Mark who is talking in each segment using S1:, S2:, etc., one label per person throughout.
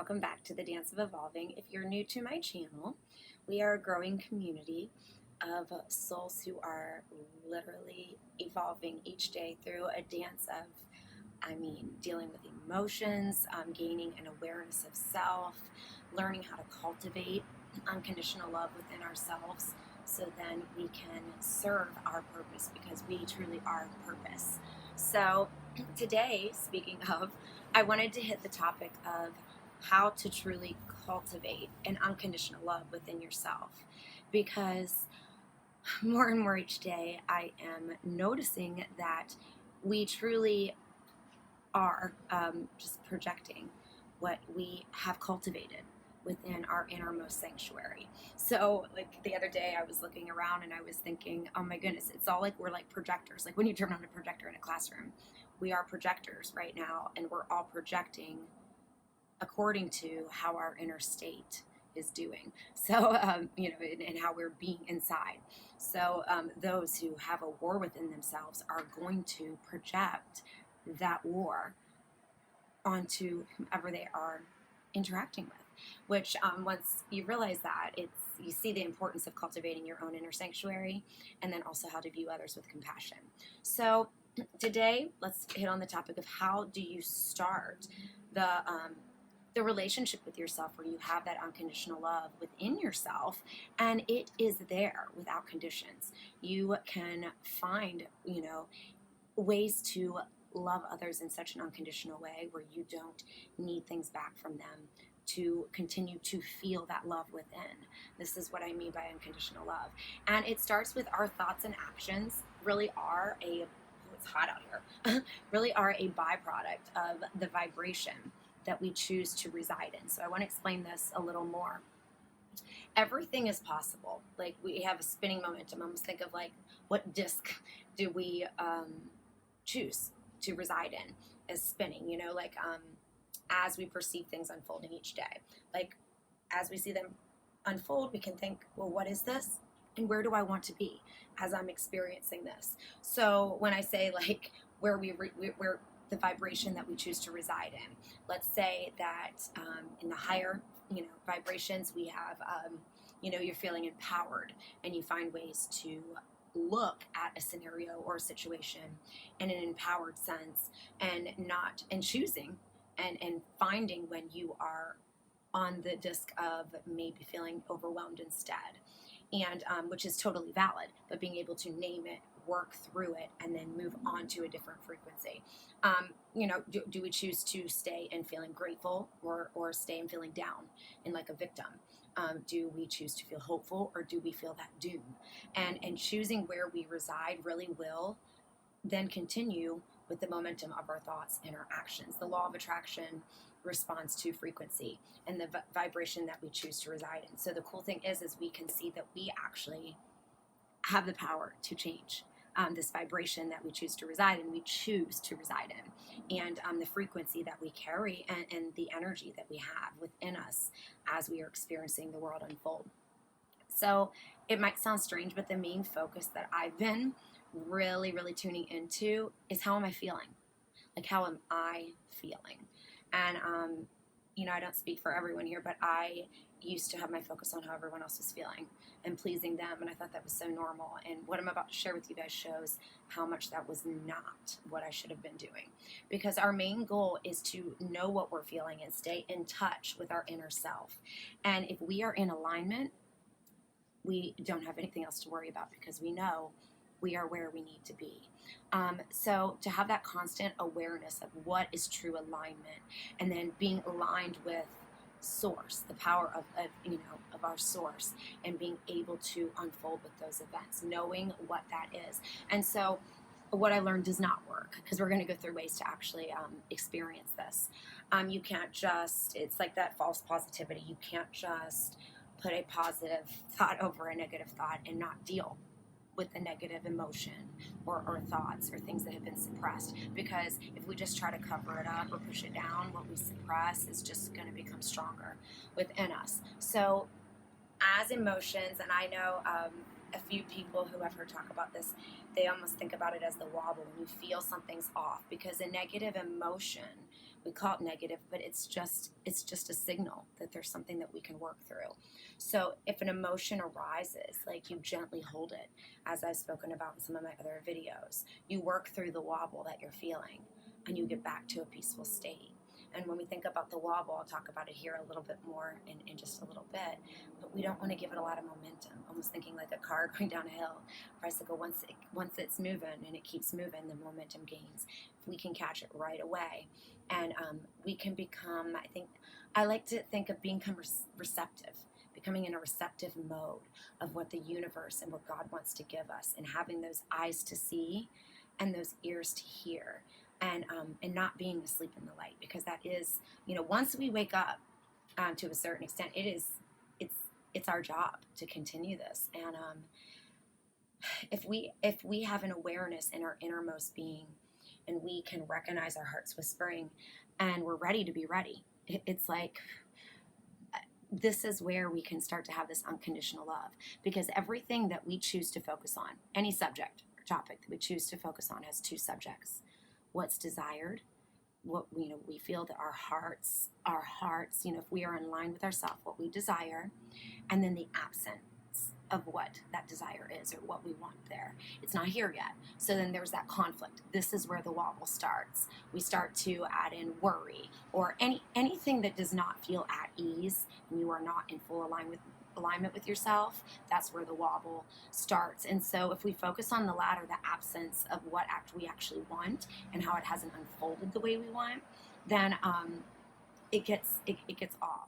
S1: welcome back to the Dance of Evolving. If you're new to my channel, we are a growing community of souls who are literally evolving each day through a dance of, dealing with emotions, gaining an awareness of self, learning how to cultivate unconditional love within ourselves so then we can serve our purpose because we truly are purpose. So today, speaking of, I wanted to hit the topic of how to truly cultivate an unconditional love within yourself, because more and more each day I am noticing that we truly are just projecting what we have cultivated within our innermost sanctuary. So like the other day I was looking around and I was thinking, oh my goodness, it's all like we're like projectors. Like when you turn on a projector in a classroom, we are projectors right now, and we're all projecting according to how our inner state is doing. So, and how we're being inside. So those who have a war within themselves are going to project that war onto whomever they are interacting with, which once you realize that, you see the importance of cultivating your own inner sanctuary, and then also how to view others with compassion. So today, let's hit on the topic of how do you start the relationship with yourself where you have that unconditional love within yourself, and it is there without conditions. You can find, ways to love others in such an unconditional way where you don't need things back from them to continue to feel that love within. This is what I mean by unconditional love. And it starts with our thoughts and actions really are it's hot out here, really are a byproduct of the vibration that we choose to reside in. So I want to explain this a little more. Everything is possible. Like we have a spinning momentum. Almost think of like, what disc do we choose to reside in as spinning? As we perceive things unfolding each day. Like as we see them unfold, we can think, well, what is this? And where do I want to be as I'm experiencing this? So when I say like where the vibration that we choose to reside in. Let's say that in the higher, vibrations, we have, you're feeling empowered, and you find ways to look at a scenario or a situation in an empowered sense, and choosing and finding when you are on the disc of maybe feeling overwhelmed instead, and which is totally valid, but being able to name it, work through it, and then move on to a different frequency. Do we choose to stay in feeling grateful or stay in feeling down in like a victim? Do we choose to feel hopeful, or do we feel that doom? And choosing where we reside really will then continue with the momentum of our thoughts and our actions. The law of attraction responds to frequency and the vibration that we choose to reside in. So the cool thing is we can see that we actually have the power to change this vibration that we choose to reside in, and the frequency that we carry, and the energy that we have within us as we are experiencing the world unfold. So it might sound strange, but the main focus that I've been really, really tuning into is how am I feeling? Like, how am I feeling? And, I don't speak for everyone here, but I used to have my focus on how everyone else was feeling and pleasing them, and I thought that was so normal. And what I'm about to share with you guys shows how much that was not what I should have been doing, because our main goal is to know what we're feeling and stay in touch with our inner self. And if we are in alignment, we don't have anything else to worry about, because we know we are where we need to be. So to have that constant awareness of what is true alignment, and then being aligned with source, the power of our source, and being able to unfold with those events, knowing what that is. And so what I learned does not work, because we're going to go through ways to actually experience this. You can't just, it's like that false positivity. You can't just put a positive thought over a negative thought and not deal with the negative emotion or thoughts or things that have been suppressed, because if we just try to cover it up or push it down, what we suppress is just going to become stronger within us. So as emotions, and I know a few people who I've heard talk about this, they almost think about it as the wobble when you feel something's off, because a negative emotion, we call it negative, but it's just a signal that there's something that we can work through. So if an emotion arises, like, you gently hold it, as I've spoken about in some of my other videos. You work through the wobble that you're feeling and you get back to a peaceful state. And when we think about the wobble, I'll talk about it here a little bit more in just a little bit, but we don't want to give it a lot of momentum, almost thinking like a car going down a hill. Bicycle, once it's moving and it keeps moving, the momentum gains. If we can catch it right away, and we can become, I like to think of being receptive, becoming in a receptive mode of what the universe and what God wants to give us, and having those eyes to see and those ears to hear, and not being asleep in the light, because that is, once we wake up, to a certain extent, it's our job to continue this. And if we have an awareness in our innermost being, and we can recognize our heart's whispering, and we're ready to be ready, it's like, this is where we can start to have this unconditional love, because everything that we choose to focus on, any subject or topic that we choose to focus on, has two subjects: what's desired, what we feel that our hearts, if we are in line with ourselves, what we desire, and then the absence of what that desire is, or what we want there. It's not here yet. So then there's that conflict. This is where the wobble starts. We start to add in worry, or anything that does not feel at ease, and you are not in full alignment with yourself. That's where the wobble starts. And so if we focus on the latter, the absence of what we actually want, and how it hasn't unfolded the way we want, then it gets off.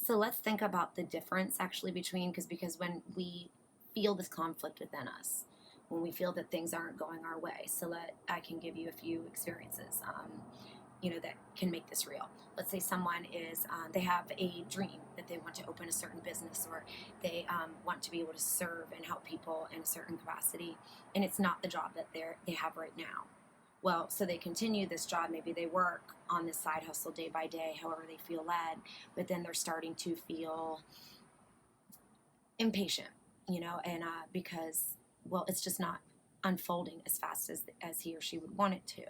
S1: So let's think about the difference actually between, because when we feel this conflict within us, when we feel that things aren't going our way, I can give you a few experiences, that can make this real. Let's say someone they have a dream that they want to open a certain business, or they want to be able to serve and help people in a certain capacity, and it's not the job that they have right now. Well, so they continue this job. Maybe they work on this side hustle day by day, however they feel led, but then they're starting to feel impatient, and because, well, it's just not unfolding as fast as he or she would want it to.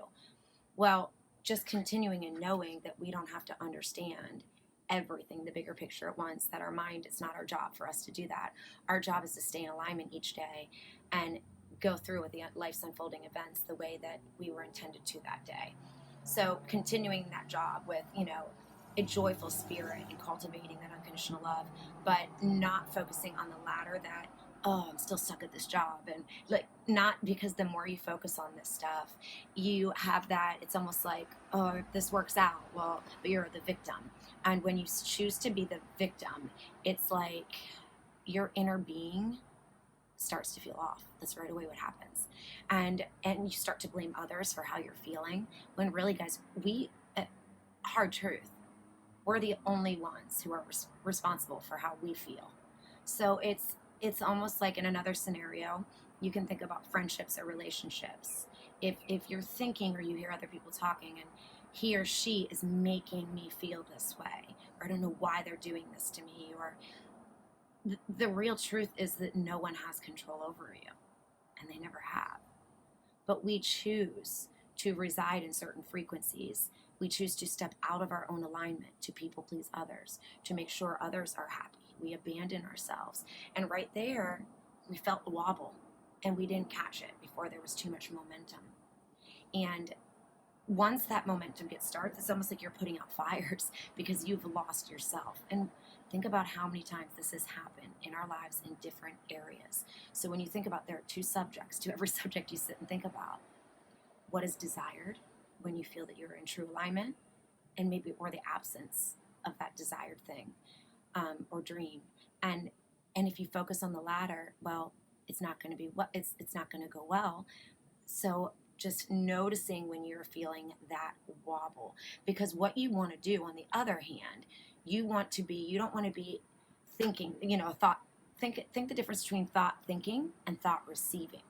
S1: Well, just continuing and knowing that we don't have to understand everything, the bigger picture at once, that our mind, it's not our job for us to do that. Our job is to stay in alignment each day and go through with the life's unfolding events the way that we were intended to that day. So continuing that job with, a joyful spirit, and cultivating that unconditional love, but not focusing on the latter, that, oh, I'm still stuck at this job. And not, because the more you focus on this stuff, you have that, it's almost like, oh, if this works out, well, but you're the victim. And when you choose to be the victim, it's like your inner being starts to feel off. That's right away what happens. And you start to blame others for how you're feeling, when really, guys, hard truth, we're the only ones who are responsible for how we feel. So it's almost like, in another scenario, you can think about friendships or relationships. If you're thinking, or you hear other people talking, and he or she is making me feel this way, or I don't know why they're doing this to me, or the real truth is that no one has control over you, and they never have. But we choose to reside in certain frequencies. We choose to step out of our own alignment to people please others, to make sure others are happy. We abandon ourselves. And right there, we felt the wobble, and we didn't catch it before there was too much momentum. And once that momentum gets started, it's almost like you're putting out fires, because you've lost yourself. And think about how many times this has happened in our lives in different areas. So when you think about, there are two subjects to every subject you sit and think about. What is desired, when you feel that you're in true alignment, and or the absence of that desired thing, or dream. And if you focus on the latter, well, it's not going to be it's not going to go well. So just noticing when you're feeling that wobble, because what you want to do, on the other hand, you don't want to be thinking, think the difference between thought thinking and thought receiving.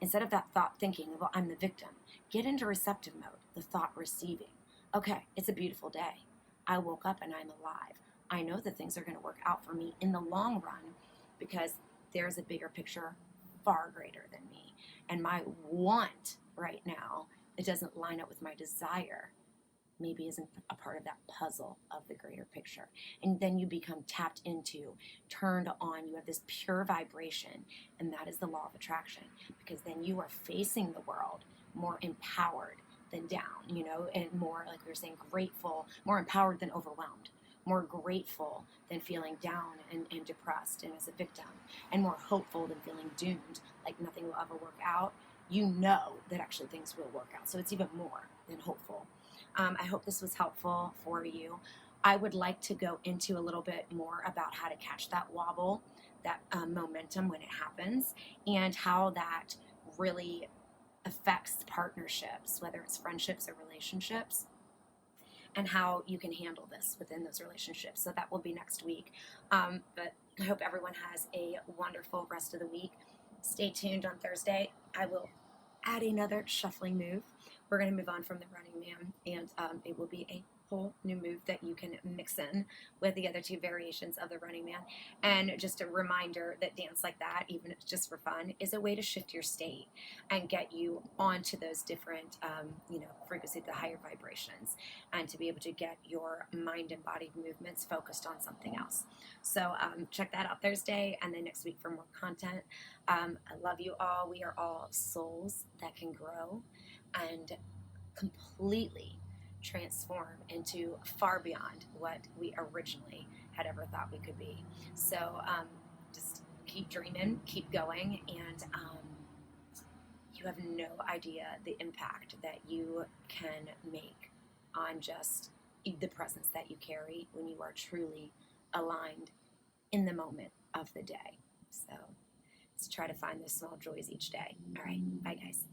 S1: Instead of that thought thinking, well, I'm the victim, get into receptive mode, the thought receiving. Okay, it's a beautiful day. I woke up and I'm alive. I know that things are going to work out for me in the long run, because there's a bigger picture far greater than me. And my want right now, it doesn't line up with my desire, maybe isn't a part of that puzzle of the greater picture. And then you become tapped into, turned on, you have this pure vibration, and that is the law of attraction, because then you are facing the world more empowered than down, and more, like we were saying, grateful, more empowered than overwhelmed, more grateful than feeling down and depressed and as a victim, and more hopeful than feeling doomed, like nothing will ever work out. You know that actually things will work out. So it's even more than hopeful. I hope this was helpful for you. I would like to go into a little bit more about how to catch that wobble, that momentum when it happens, and how that really affects partnerships, whether it's friendships or relationships, and how you can handle this within those relationships. So that will be next week. But I hope everyone has a wonderful rest of the week. Stay tuned on Thursday. I will add another shuffling move. We're going to move on from the Running Man, and it will be a whole new move that you can mix in with the other two variations of the Running Man. And just a reminder that dance like that, even if it's just for fun, is a way to shift your state and get you onto those different, frequency, the higher vibrations, and to be able to get your mind and body movements focused on something else. So check that out Thursday, and then next week for more content. I love you all. We are all souls that can grow and completely transform into far beyond what we originally had ever thought we could be. So just keep dreaming, keep going, and you have no idea the impact that you can make on just the presence that you carry when you are truly aligned in the moment of the day. So let's try to find those small joys each day. All right, bye guys.